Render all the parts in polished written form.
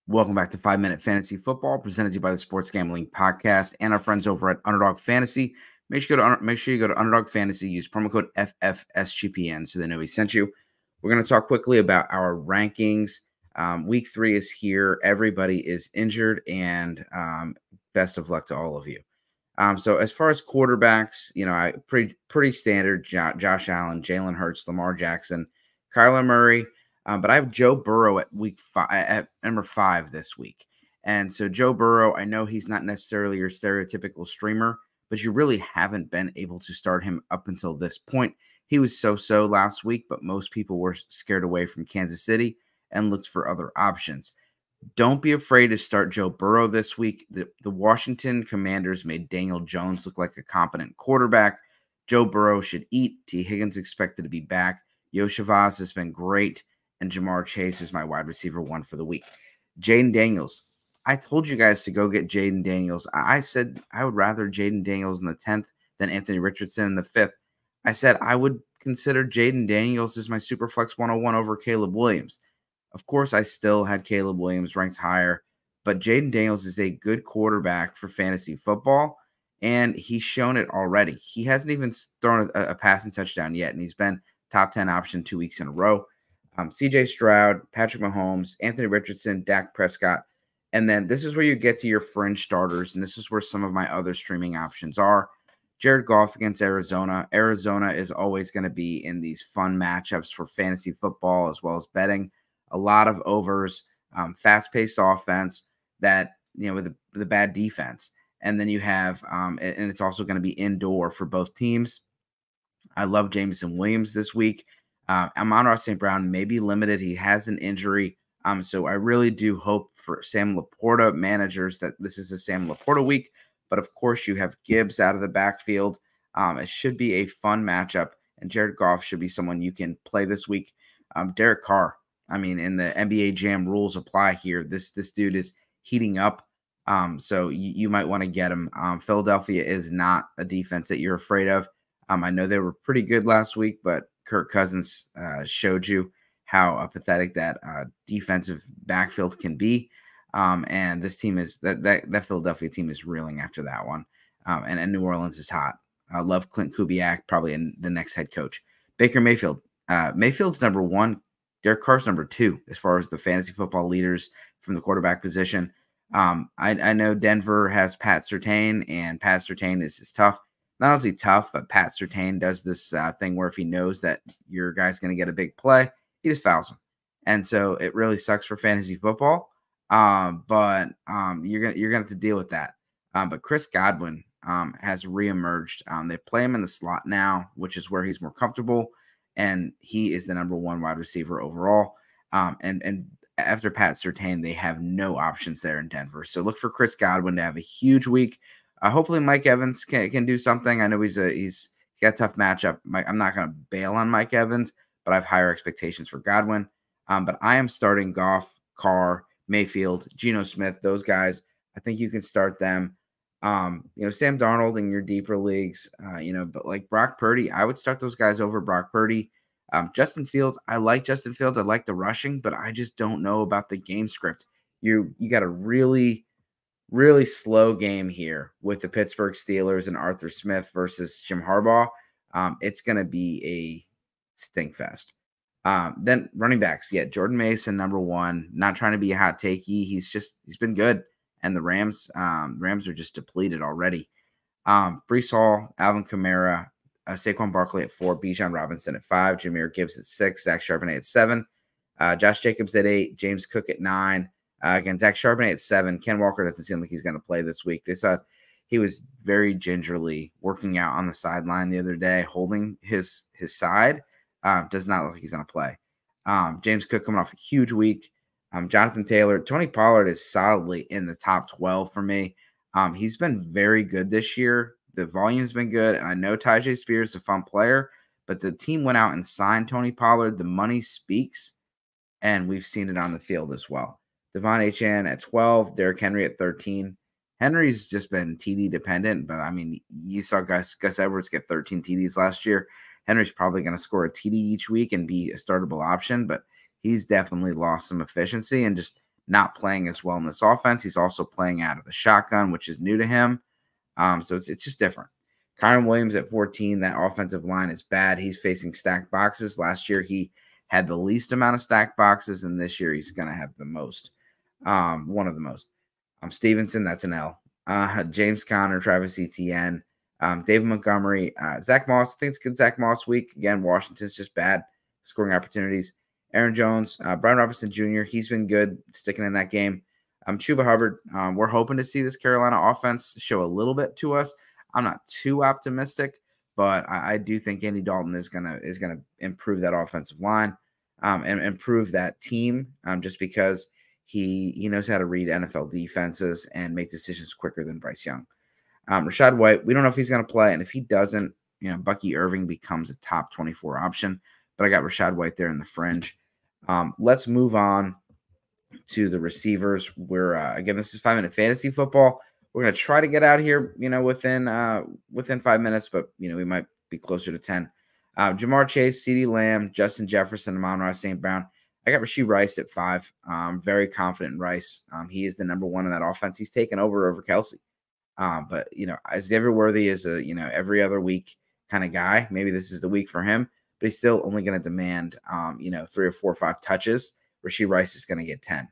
Welcome back to 5 Minute Fantasy Football, presented to you by the Sports Gambling Podcast and our friends over at Underdog Fantasy. Make sure you go to Underdog Fantasy, use promo code FFSGPN so they know we sent you. We're going to talk quickly about our rankings. Week 3 is here. Everybody is injured, and best of luck to all of you. So as far as quarterbacks, pretty standard: Josh Allen, Jalen Hurts, Lamar Jackson, Kyler Murray. But I have Joe Burrow at at number 5 this week. And so Joe Burrow, I know he's not necessarily your stereotypical streamer, but you really haven't been able to start him up until this point. He was so-so last week, but most people were scared away from Kansas City and looked for other options. Don't be afraid to start Joe Burrow this week. The Washington Commanders made Daniel Jones look like a competent quarterback. Joe Burrow should eat. T. Higgins expected to be back. Yoshavaz has been great. And Jamar Chase is my wide receiver 1 for the week. Jaden Daniels. I told you guys to go get Jaden Daniels. I said I would rather Jaden Daniels in the 10th than Anthony Richardson in the 5th. I said I would consider Jaden Daniels as my Superflex 101 over Caleb Williams. Of course, I still had Caleb Williams ranked higher, but Jaden Daniels is a good quarterback for fantasy football, and he's shown it already. He hasn't even thrown a passing touchdown yet, and he's been top 10 option 2 weeks in a row. CJ Stroud, Patrick Mahomes, Anthony Richardson, Dak Prescott. And then this is where you get to your fringe starters, and this is where some of my other streaming options are. Jared Goff against Arizona. Arizona is always going to be in these fun matchups for fantasy football as well as betting. A lot of overs, fast-paced offense that, with the bad defense. And then you have, and it's also going to be indoor for both teams. I love Jameson Williams this week. Amon-Ra St. Brown may be limited. He has an injury. So I really do hope for Sam Laporta managers that this is a Sam Laporta week. But, of course, you have Gibbs out of the backfield. It should be a fun matchup, and Jared Goff should be someone you can play this week. Derek Carr, in the NBA Jam rules apply here. This dude is heating up, so you might want to get him. Philadelphia is not a defense that you're afraid of. I know they were pretty good last week, but Kirk Cousins showed you how pathetic that defensive backfield can be. And this team is that Philadelphia team is reeling after that one. And New Orleans is hot. I love Clint Kubiak, probably in the next head coach. Baker Mayfield. Mayfield's number 1. Derek Carr's number 2 as far as the fantasy football leaders from the quarterback position. I know Denver has Pat Surtain, and Pat Surtain is tough. Not only tough, but Pat Surtain does this thing where if he knows that your guy's going to get a big play, he just fouls him. And so it really sucks for fantasy football. But you're going to have to deal with that. But Chris Godwin has reemerged. They play him in the slot now, which is where he's more comfortable. And he is the number 1 wide receiver overall. And after Pat Surtain, they have no options there in Denver. So look for Chris Godwin to have a huge week. Hopefully Mike Evans can do something. I know he's got a tough matchup. I'm not going to bail on Mike Evans, but I have higher expectations for Godwin. But I am starting Goff, Carr, Mayfield, Geno Smith, those guys. I think you can start them. Sam Darnold in your deeper leagues, but like Brock Purdy, I would start those guys over Brock Purdy. Justin Fields, I like Justin Fields. I like the rushing, but I just don't know about the game script. You got a really slow game here with the Pittsburgh Steelers and Arthur Smith versus Jim Harbaugh. It's going to be a stink fest. Then running backs, Jordan Mason, number 1. Not trying to be a hot takey. He's been good. And the Rams are just depleted already. Breece Hall, Alvin Kamara, Saquon Barkley at 4, Bijan Robinson at 5, Jahmyr Gibbs at 6, Zach Charbonnet at 7, Josh Jacobs at 8, James Cook at 9. Again, Zach Charbonnet at 7. Ken Walker doesn't seem like he's going to play this week. They saw he was very gingerly working out on the sideline the other day, holding his side. Does not look like he's going to play. James Cook coming off a huge week. Jonathan Taylor. Tony Pollard is solidly in the top 12 for me. He's been very good this year. The volume's been good, and I know Tyjae Spears is a fun player, but the team went out and signed Tony Pollard. The money speaks, and we've seen it on the field as well. Devon Achane at 12, Derrick Henry at 13. Henry's just been TD dependent, but you saw Gus Edwards get 13 TDs last year. Henry's probably going to score a TD each week and be a startable option, but he's definitely lost some efficiency and just not playing as well in this offense. He's also playing out of the shotgun, which is new to him. So it's just different. Kyron Williams at 14, that offensive line is bad. He's facing stacked boxes. Last year, he had the least amount of stacked boxes, and this year he's going to have the most, one of the most. Stevenson, that's an L. James Conner, Travis Etienne, David Montgomery, Zach Moss. I think it's good Zach Moss week. Again, Washington's just bad scoring opportunities. Aaron Jones, Brian Robinson Jr., he's been good sticking in that game. Chuba Hubbard, we're hoping to see this Carolina offense show a little bit to us. I'm not too optimistic, but I do think Andy Dalton is gonna improve that offensive line and improve that team just because he knows how to read NFL defenses and make decisions quicker than Bryce Young. Rachaad White, we don't know if he's going to play, and if he doesn't, Bucky Irving becomes a top 24 option. But I got Rachaad White there in the fringe. Let's move on to the receivers. We're again, this is 5-minute fantasy football. We're going to try to get out here, within 5 minutes, but we might be closer to 10. Jamar Chase, CeeDee Lamb, Justin Jefferson, Amon-Ra St. Brown. I got Rashee Rice at 5. I'm very confident in Rice. He is the number one in that offense. He's taken over Kelsey. But as David Worthy is a every other week kind of guy. Maybe this is the week for him, but he's still only going to demand 3 or 4 or 5 touches. Rashee Rice is going to get 10.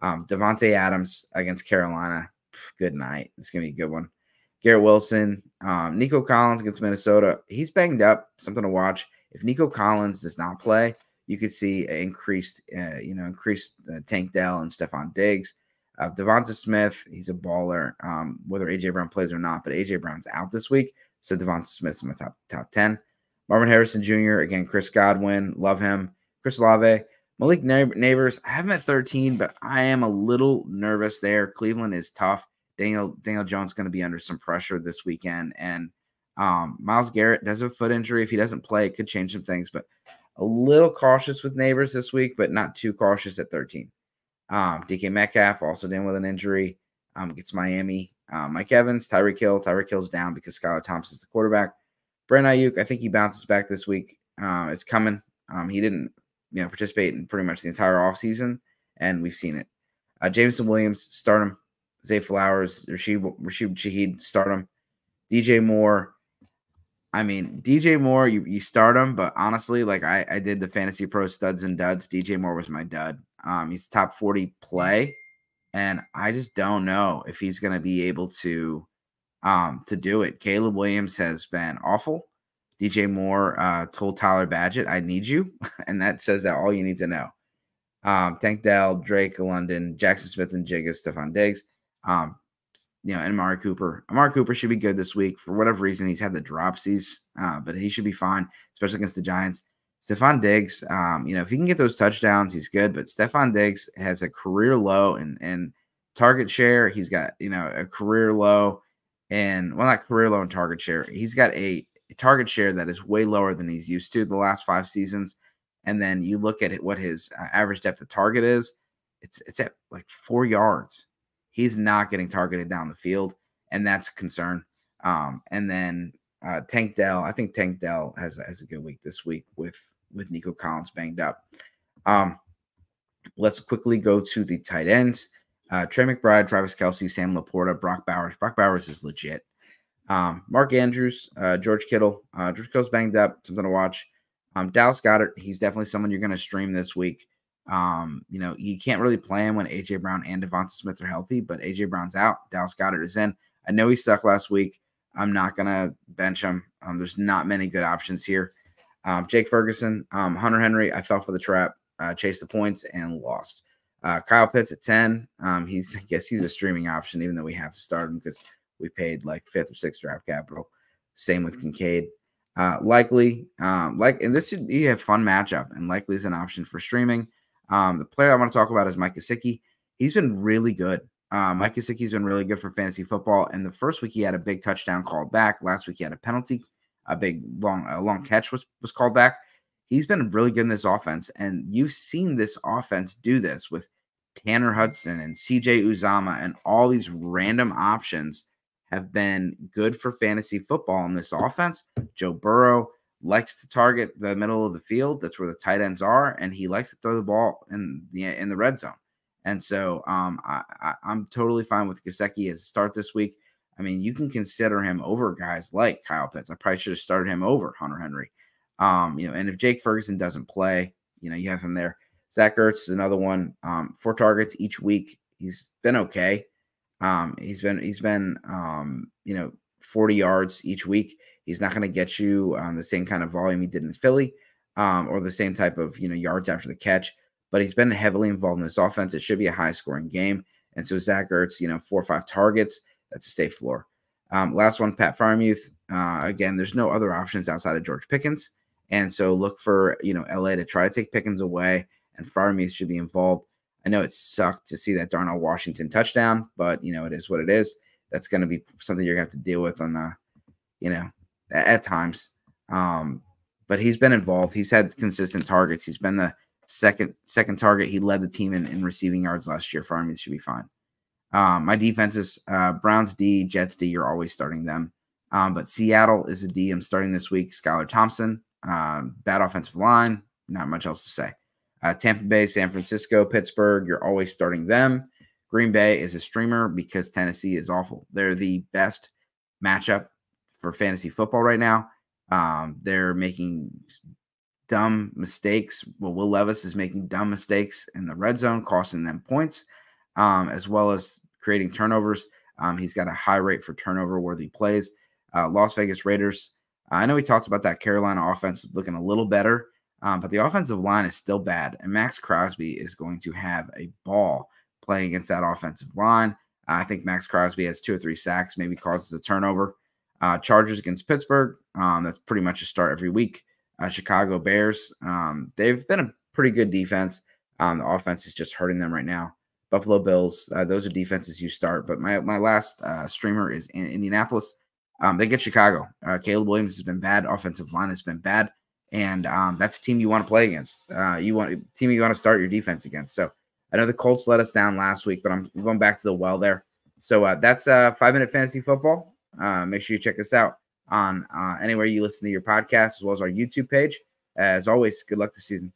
Devontae Adams against Carolina. Good night. It's going to be a good one. Garrett Wilson, Nico Collins against Minnesota. He's banged up. Something to watch. If Nico Collins does not play, you could see increased Tank Dell and Stephon Diggs. Devonta Smith, he's a baller, whether A.J. Brown plays or not, but A.J. Brown's out this week, so Devonta Smith's in my top 10. Marvin Harrison Jr., again, Chris Godwin, love him. Chris Olave, Malik Neighbors, I have him at 13, but I am a little nervous there. Cleveland is tough. Daniel Jones going to be under some pressure this weekend, and Myles Garrett does have a foot injury. If he doesn't play, it could change some things, but a little cautious with Neighbors this week, but not too cautious at 13. DK Metcalf also dealing with an injury. Gets Miami. Mike Evans, Tyreek Hill. Tyreek Hill's down because Skylar Thompson's the quarterback. Brandon Ayuk, I think he bounces back this week. It's coming. He didn't participate in pretty much the entire offseason, and we've seen it. Jameson Williams, start him. Zay Flowers, Rashid Shaheed, start him. DJ Moore. DJ Moore, you start him, but honestly, I did the Fantasy Pro studs and duds. DJ Moore was my dud. He's top 40 play, and I just don't know if he's going to be able to do it. Caleb Williams has been awful. DJ Moore told Tyler Badgett, "I need you," and that says that all you need to know. Tank Dell, Drake London, Jackson Smith and Jigga, Stephon Diggs, and Amari Cooper. Amari Cooper should be good this week. For whatever reason, he's had the dropsies, but he should be fine, especially against the Giants. Stephon Diggs, if he can get those touchdowns, he's good. But Stephon Diggs has a career low in target share. He's got, a career low not career low in target share. He's got a target share that is way lower than he's used to the last 5 seasons. And then you look at what his average depth of target is. It's at 4 yards. He's not getting targeted down the field, and that's a concern. And then Tank Dell, I think Tank Dell has a good week this week with Nico Collins banged up. Let's quickly go to the tight ends. Trey McBride, Travis Kelce, Sam Laporta, Brock Bowers. Brock Bowers is legit. Mark Andrews, George Kittle. George Kittle's banged up, something to watch. Dallas Goedert, he's definitely someone you're going to stream this week. You can't really play him when A.J. Brown and Devonta Smith are healthy, but A.J. Brown's out. Dallas Goedert is in. I know he sucked last week. I'm not going to bench him. There's not many good options here. Jake Ferguson, Hunter Henry, I fell for the trap, chased the points, and lost. Kyle Pitts at 10. I guess he's a streaming option, even though we have to start him because we paid 5th or 6th draft capital. Same with Kincaid. Likely, and this should be a fun matchup, and Likely is an option for streaming. The player I want to talk about is Mike Gesicki. He's been really good. Mike Gesicki's been really good for fantasy football. And the first week he had a big touchdown called back. Last week he had a penalty. A big long catch was called back. He's been really good in this offense, and you've seen this offense do this with Tanner Hudson and CJ Uzama, and all these random options have been good for fantasy football in this offense. Joe Burrow likes to target the middle of the field. That's where the tight ends are, and he likes to throw the ball in the red zone. And so I'm totally fine with Gesicki as a start this week. I mean, you can consider him over guys like Kyle Pitts. I probably should have started him over Hunter Henry. And if Jake Ferguson doesn't play, you have him there. Zach Ertz is another one. 4 targets each week. He's been okay. He's been 40 yards each week. He's not going to get you the same kind of volume he did in Philly, or the same type of yards after the catch. But he's been heavily involved in this offense. It should be a high-scoring game. And so Zach Ertz, 4 or 5 targets. That's a safe floor. Last one, Pat Freiermuth. Again, there's no other options outside of George Pickens. And so look for, LA to try to take Pickens away, and Freiermuth should be involved. I know it sucked to see that Darnell Washington touchdown, but, it is what it is. That's going to be something you're going to have to deal with on, at times. But he's been involved. He's had consistent targets. He's been the second target. He led the team in receiving yards last year. Freiermuth should be fine. My defenses, Browns D, Jets D, you're always starting them. But Seattle is a D I'm starting this week. Skylar Thompson, bad offensive line, not much else to say. Tampa Bay, San Francisco, Pittsburgh, you're always starting them. Green Bay is a streamer because Tennessee is awful. They're the best matchup for fantasy football right now. They're making dumb mistakes. Well, Will Levis is making dumb mistakes in the red zone, costing them points, as well as creating turnovers. He's got a high rate for turnover-worthy plays. Las Vegas Raiders, I know we talked about that Carolina offense looking a little better, but the offensive line is still bad, and Max Crosby is going to have a ball playing against that offensive line. I think Max Crosby has 2 or 3 sacks, maybe causes a turnover. Chargers against Pittsburgh, that's pretty much a start every week. Chicago Bears, they've been a pretty good defense. The offense is just hurting them right now. Buffalo Bills, those are defenses you start. But my last streamer is in Indianapolis. They get Chicago. Caleb Williams has been bad. Offensive line has been bad. And that's a team you want to play against. You want to start your defense against. So I know the Colts let us down last week, but I'm going back to the well there. So that's 5-minute fantasy football. Make sure you check us out on anywhere you listen to your podcast, as well as our YouTube page. As always, good luck this season.